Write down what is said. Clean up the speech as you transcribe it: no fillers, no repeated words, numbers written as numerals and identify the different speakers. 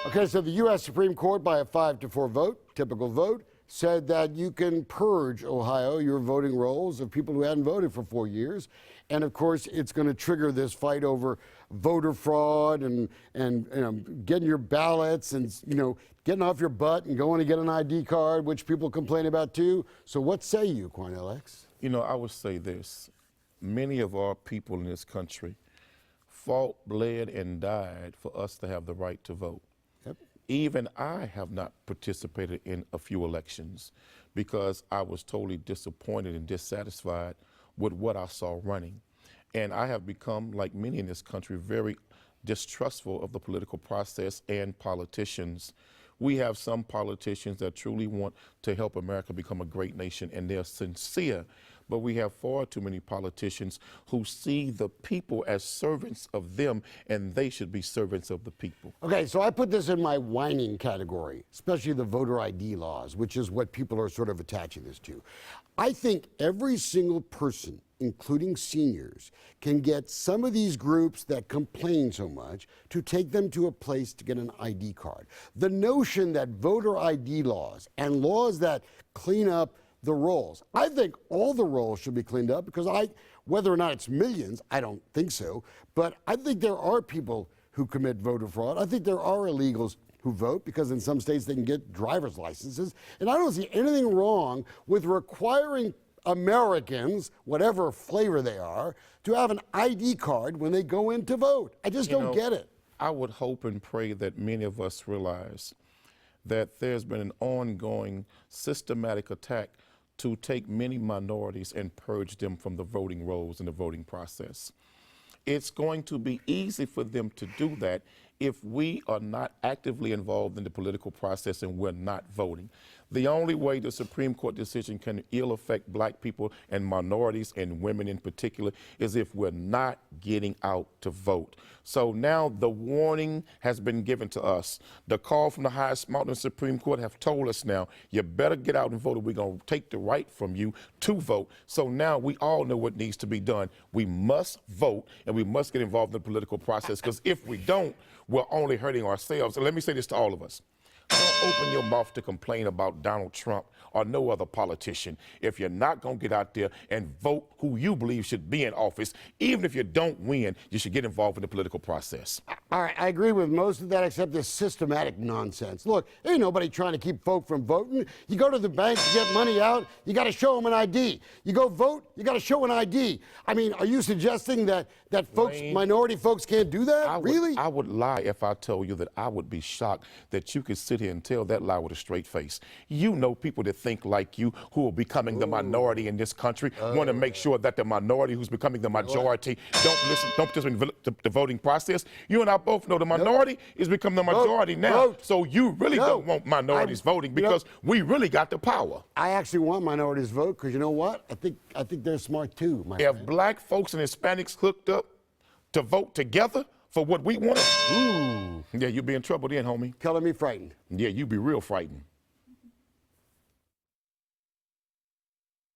Speaker 1: Okay, so the U.S. Supreme Court, by a 5-4 vote, typical vote, said that you can purge, Ohio, your voting rolls of people who hadn't voted for 4 years. And of course, it's going to trigger this fight over voter fraud and getting your ballots and, getting off your butt and going to get an ID card, which people complain about too. So what say you, Cornel X?
Speaker 2: I would say this. Many of our people in this country fought, bled, and died for us to have the right to vote.
Speaker 1: Yep.
Speaker 2: Even I have not participated in a few elections because I was totally disappointed and dissatisfied with what I saw running. And I have become, like many in this country, very distrustful of the political process and politicians. We have some politicians that truly want to help America become a great nation, and they're sincere. But we have far too many politicians who see the people as servants of them, and they should be servants of the people.
Speaker 1: Okay, so I put this in my whining category, especially the voter ID laws, which is what people are sort of attaching this to. I think every single person, including seniors, can get some of these groups that complain so much to take them to a place to get an ID card. The notion that voter ID laws and laws that clean up the rolls, I think all the rolls should be cleaned up because whether or not it's millions, I don't think so, but I think there are people who commit voter fraud. I think there are illegals who vote because in some states they can get driver's licenses. And I don't see anything wrong with requiring Americans, whatever flavor they are, to have an ID card when they go in to vote. I just don't get it.
Speaker 2: I would hope and pray that many of us realize that there's been an ongoing systematic attack to take many minorities and purge them from the voting rolls and the voting process. It's going to be easy for them to do that if we are not actively involved in the political process and we're not voting. The only way the Supreme Court decision can ill affect black people and minorities and women in particular is if we're not getting out to vote. So now the warning has been given to us. The call from the highest mountain Supreme Court have told us now, you better get out and vote or we're going to take the right from you to vote. So now we all know what needs to be done. We must vote and we must get involved in the political process because if we don't, we're only hurting ourselves. And let me say this to all of us. Don't open your mouth to complain about Donald Trump or no other politician if you're not going to get out there and vote who you believe should be in office. Even if you don't win, you should get involved in the political process.
Speaker 1: All right, I agree with most of that except this systematic nonsense. Look, ain't nobody trying to keep folk from voting. You go to the bank to get money out, you got to show them an ID. You go vote, you got to show an ID. I mean, are you suggesting that folks, minority folks can't do that? Really?
Speaker 2: I would lie if I told you that I would be shocked that you could sit here and tell that lie with a straight face. You know people that think like you who are becoming the minority in this country want to make sure that the minority who's becoming the majority don't participate in the voting process. You and I both know the minority is becoming the majority now. So you really don't want minorities voting because we really got the power.
Speaker 1: I actually want minorities to vote because you know what? I think they're smart too, my friend.
Speaker 2: If black folks and Hispanics hooked up to vote together for what we want, yeah, you'd be in trouble then, homie.
Speaker 1: Color me frightened.
Speaker 2: Yeah, you'd be real frightened.